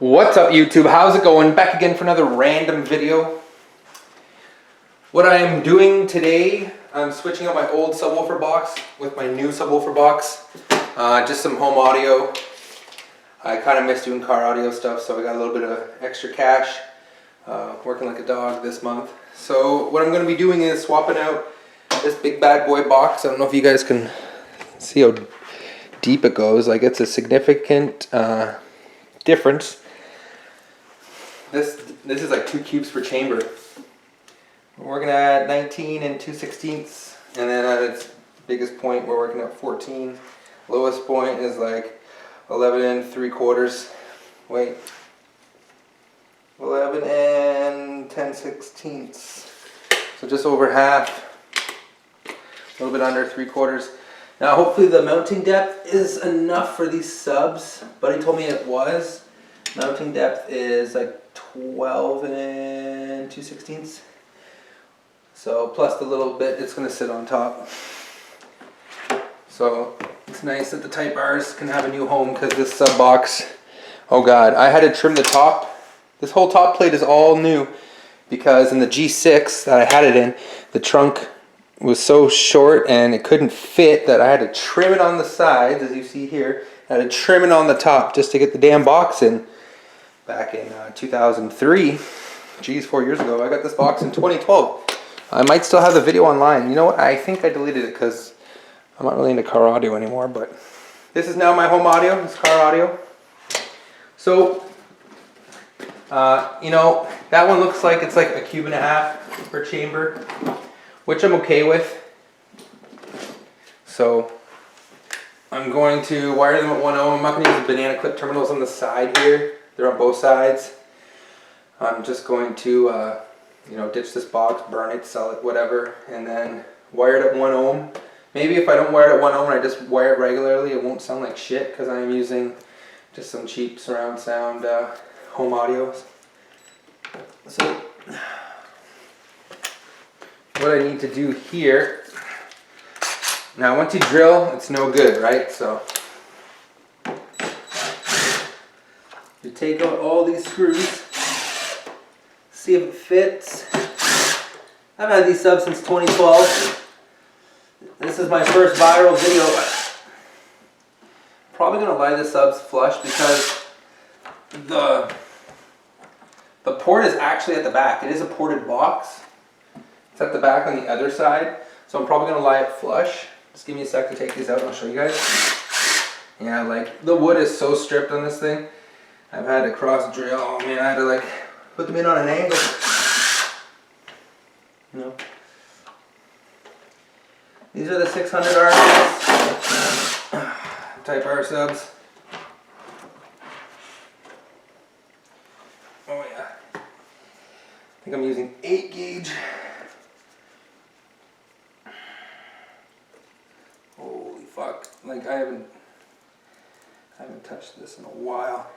What's up YouTube? How's it going? Back again for another random video. What I am doing today, I'm switching out my old subwoofer box with my new subwoofer box. Just some home audio. I kind of miss doing car audio stuff, so I got a little bit of extra cash. Working like a dog this month. So what I'm going to be doing is swapping out this big bad boy box. I don't know if you guys can see how deep it goes. Like, it's a significant difference. This is like 2 cubes per chamber. We're working at 19 and 2/16, and then at its biggest point we're working at 14. Lowest point is like 11 and 3/4. Wait, 11 and 10/16. So just over half. A little bit under 3/4. Now hopefully the mounting depth is enough for these subs. Buddy told me it was. Mounting depth is like 12 and 2/16. So plus the little bit it's going to sit on top. So it's nice that the Type R's can have a new home, because this sub box, oh god, I had to trim the top. This whole top plate is all new because in the G6 that I had it in, the trunk was so short and it couldn't fit that I had to trim it on the sides, as you see here. I had to trim it on the top just to get the damn box in. Back in 2003, geez, 4 years ago. I got this box in 2012. I might still have the video online. You know what? I think I deleted it because I'm not really into car audio anymore. But this is now my home audio. It's car audio. So, you know, that one looks like it's like 1.5 cubes per chamber, which I'm okay with. So I'm going to wire them at 1 ohm. I'm not going to use the banana clip terminals on the side here. They're on both sides. I'm just going to, you know, ditch this box, burn it, sell it, whatever, and then wire it at 1 ohm. Maybe if I don't wire it at 1 ohm and I just wire it regularly, it won't sound like shit, because I'm using just some cheap surround sound home audios. So what I need to do here, now once you drill, it's no good, right? So you take out all these screws, see if it fits. I've had these subs since 2012. This is my first viral video. Probably gonna lie the subs flush because the port is actually at the back. It is a ported box. It's at the back on the other side. So I'm probably gonna lie it flush. Just give me a sec to take these out and I'll show you guys. Yeah, like the wood is so stripped on this thing. I've had to cross drill. Oh man, I had to like put them in on an angle. You know. These are the 600 RS Type R subs. Oh yeah. I think I'm using 8 gauge. Holy fuck. Like I haven't touched this in a while.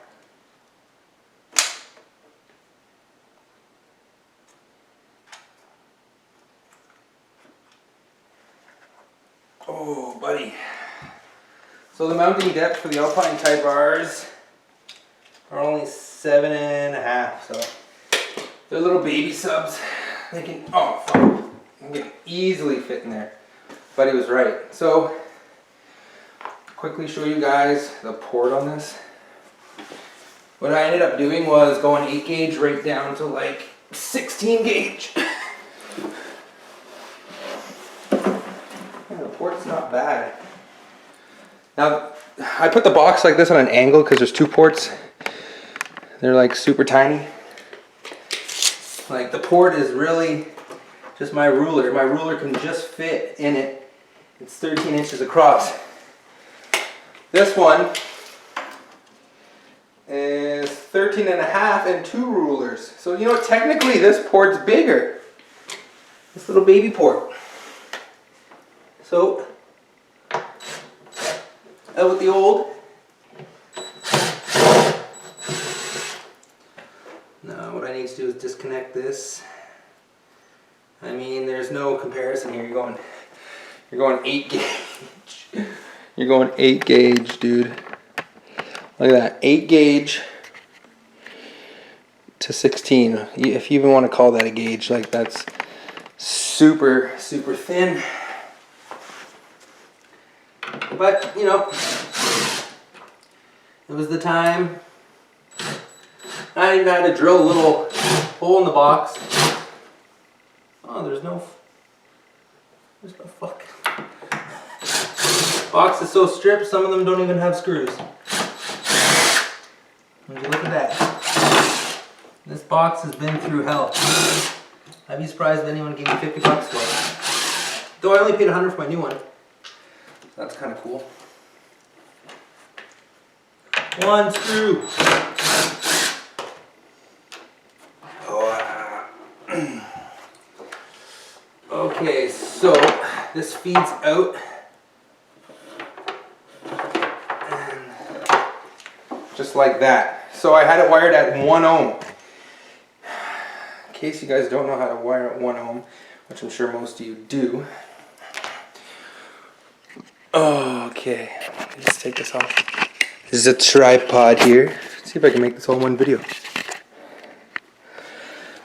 Oh, buddy. So the mounting depth for the Alpine Type R's are only 7.5, so they're little baby subs. They can, oh fuck, they can easily fit in there. But he was right. So, quickly show you guys the port on this. What I ended up doing was going 8 gauge right down to like 16 gauge. Port's not bad. Now, I put the box like this on an angle because there's 2 ports. They're like super tiny. Like the port is really just my ruler. My ruler can just fit in it. It's 13 inches across. This one is 13.5 and 2 rulers. So you know, technically this port's bigger. This little baby port. So, out with the old. Now what I need to do is disconnect this. I mean, there's no comparison here. You're going 8 gauge. You're going 8 gauge, dude. Look at that, 8 gauge. to 16, if you even want to call that a gauge. Like, that's super thin. But you know, it was the time. I even had to drill a little hole in the box. Oh, there's no fuck. Box is so stripped, some of them don't even have screws. Would you look at that? This box has been through hell. I'd be surprised if anyone gave me $50 for it. Though I only paid $100 for my new one. That's kind of cool. One screw. Okay, so this feeds out. And just like that. So I had it wired at 1 ohm. In case you guys don't know how to wire at 1 ohm, which I'm sure most of you do. Okay, let's take this off. This is a tripod here. Let's see if I can make this all in one video.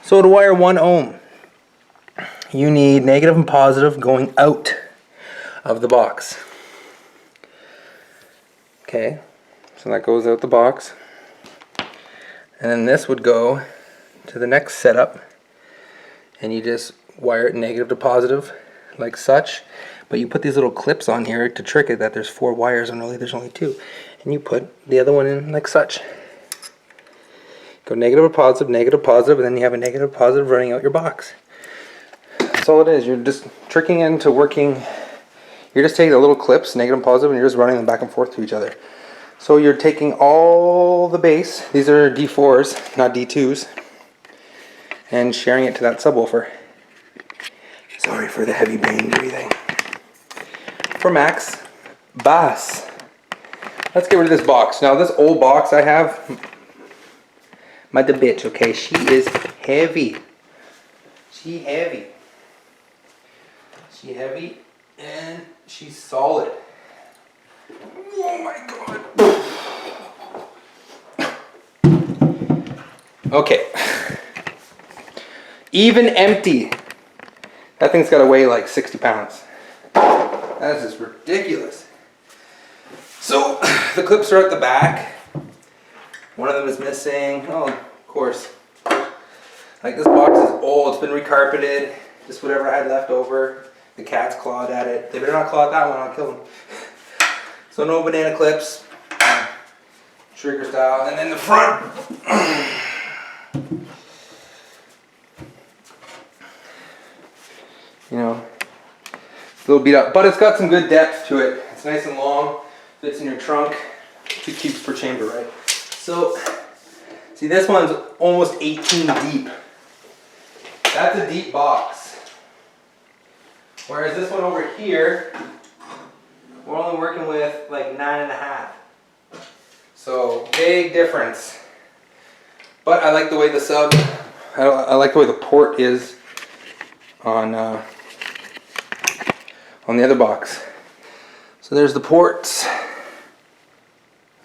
So to wire 1 ohm, you need negative and positive going out of the box. Okay, so that goes out the box. And then this would go to the next setup. And you just wire it negative to positive, like such. But you put these little clips on here to trick it that there's 4 wires and really there's only 2. And you put the other one in like such. Go negative to positive, and then you have a negative positive running out your box. That's all it is. You're just tricking into working. You're just taking the little clips, negative and positive, and you're just running them back and forth to each other. So you're taking all the bass, these are D4s, not D2s, and sharing it to that subwoofer. Sorry for the heavy brain breathing. For max bass. Let's get rid of this box. Now this old box I have, my the bitch, okay, she is heavy. She heavy. She heavy and she's solid. Oh my god. Okay. Even empty. That thing's got to weigh like 60 pounds. That is just ridiculous. So the clips are at the back. One of them is missing. Oh, of course. Like this box is old. It's been recarpeted. Just whatever I had left over. The cat's clawed at it. They better not claw at that one. I'll kill them. So no banana clips. Trigger style. And then the front. You know, it's a little beat up, but it's got some good depth to it. It's nice and long, fits in your trunk, 2 cubes per chamber, right? So, see, this one's almost 18 deep. That's a deep box. Whereas this one over here, we're only working with like 9.5. So, big difference. But I like the way the sub, I like the way the port is on the other box. So there's the ports,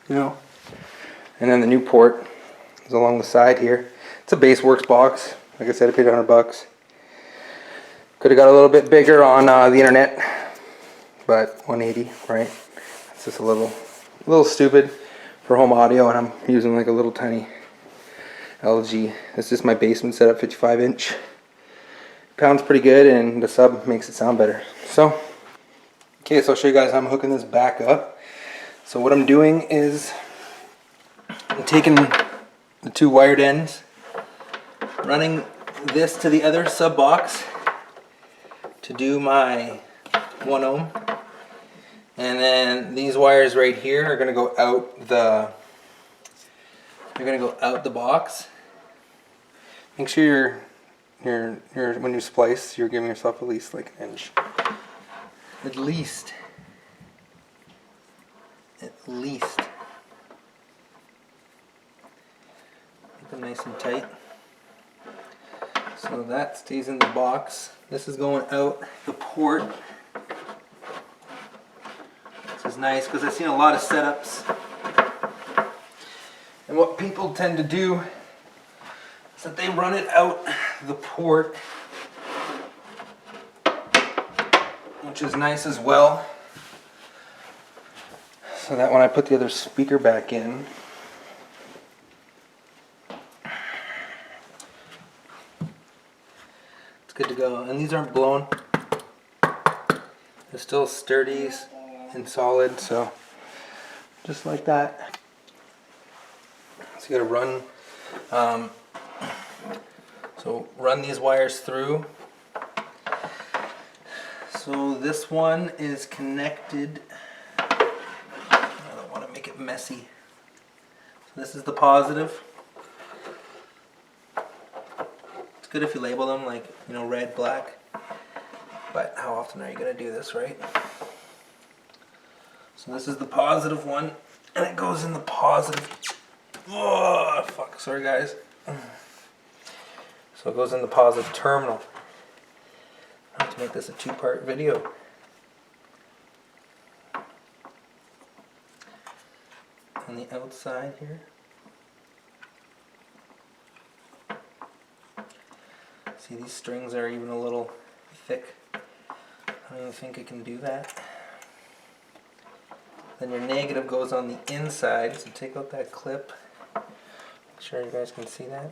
you know, and then the new port is along the side here. It's a Baseworks box. Like I said, I paid $100. Could have got a little bit bigger on the internet, but 180, right? It's just a little stupid for home audio, and I'm using like a little tiny LG. It's just my basement setup, 55-inch. Pounds pretty good, and the sub makes it sound better. So, okay, so I'll show you guys how I'm hooking this back up. So what I'm doing is I'm taking the 2 wired ends, running this to the other sub box to do my 1 ohm, and then these wires right here are going to go out the. They're going to go out the box. Make sure when you splice, you're giving yourself at least like an inch. At least. Keep them nice and tight. So that stays in the box. This is going out the port. This is nice because I've seen a lot of setups. And what people tend to do, so that they run it out the port, which is nice as well. So that when I put the other speaker back in, it's good to go. And these aren't blown. They're still sturdy and solid, so just like that. So you gotta run, run these wires through. So this one is connected. I don't want to make it messy. So this is the positive. It's good if you label them like, you know, red, black. But how often are you going to do this, right? So this is the positive one, and it goes in the positive. Oh, fuck, sorry guys. So it goes in the positive terminal. I have to make this a two-part video. On the outside here. See, these strings are even a little thick. I don't even think it can do that. Then your negative goes on the inside, so take out that clip. Make sure you guys can see that.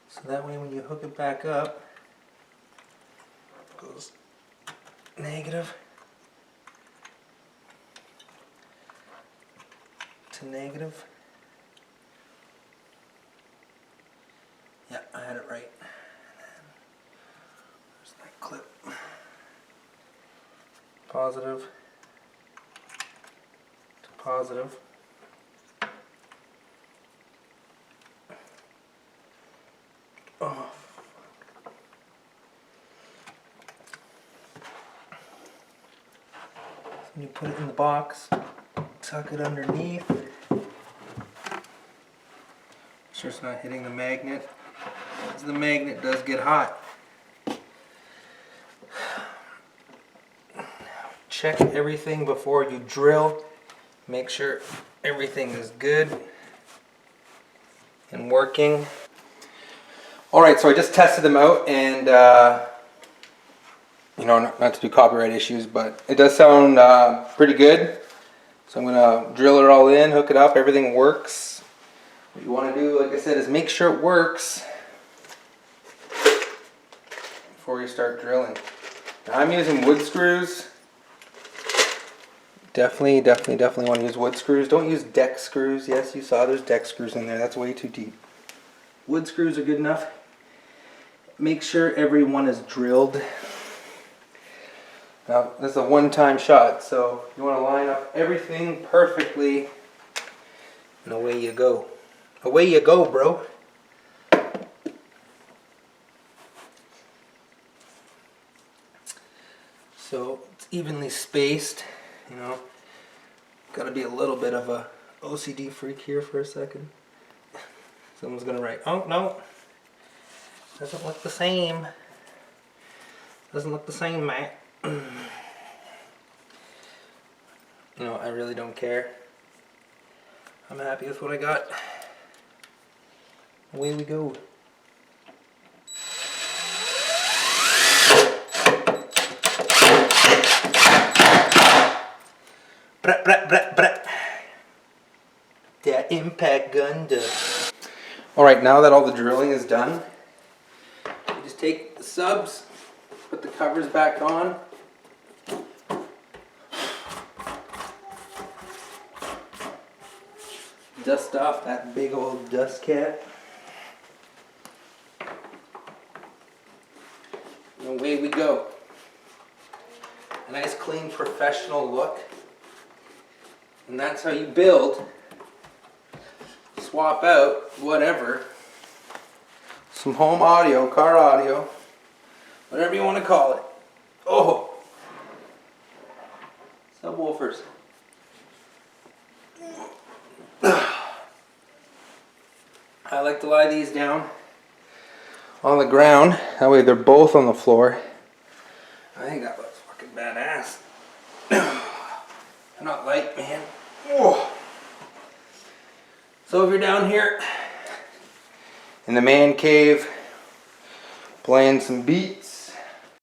So that way when you hook it back up, it goes negative to negative. Yeah, I had it right. There's that clip. Positive to positive. Oh. So when you put it in the box, tuck it underneath. Make sure it's not hitting the magnet, because the magnet does get hot. Check everything before you drill. Make sure everything is good and working. Alright, so I just tested them out, and you know, not to do copyright issues, but it does sound pretty good. So I'm going to drill it all in, hook it up, everything works. What you want to do, like I said, is make sure it works before you start drilling. Now, I'm using wood screws. Definitely want to use wood screws. Don't use deck screws. Yes, you saw there's deck screws in there. That's way too deep. Wood screws are good enough. Make sure every one is drilled. Now, this is a one-time shot, so you want to line up everything perfectly, and away you go. Away you go, bro. So it's evenly spaced, you know. Gotta be a little bit of a OCD freak here for a second. Someone's gonna write, oh no, doesn't look the same. Doesn't look the same, Matt. You know, I really don't care. I'm happy with what I got. Away we go. Brat, brat, brat, brat. That impact gun does. Alright, now that all the drilling is done, you just take the subs, put the covers back on. Dust off that big old dust cap. And away we go. A nice clean professional look. And that's how you build, swap out, whatever, some home audio, car audio, whatever you want to call it. Oh, subwoofers. I like to lie these down on the ground. That way they're both on the floor. I think that looks fucking badass. They're not light, man. Oh. So if you're down here in the man cave playing some beats,